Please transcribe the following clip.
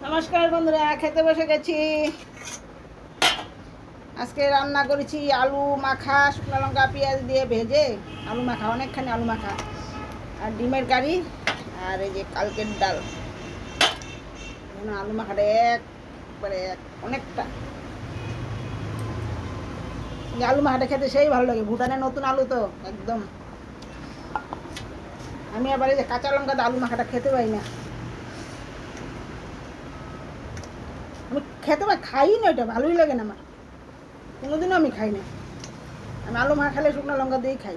নমস্কার বন্ধুরা, খেতে বসে গেছি। আজকে রান্না করেছি আলু মাখা, শুকনো লঙ্কা পেঁয়াজ দিয়ে ভেজে আলু মাখা, অনেকখানি আলু মাখা, আর ডিমের কারি, আর এই যে কালকের ডাল। আলু মাখাটা একবারে অনেকটা, আলু মাখাটা খেতে সেই ভালো লাগে। ভুটানের নতুন আলু তো একদম। আমি আবার এই যে কাঁচা লঙ্কা দিয়ে আলু মাখাটা খেতে পাই না। আমি খেতে পাই, খাই না, ওইটা ভালোই লাগে না আমার, কোনোদিনও আমি খাই না। আমি আলু মাখা খেলে শুকনো লঙ্কা দিয়েই খাই।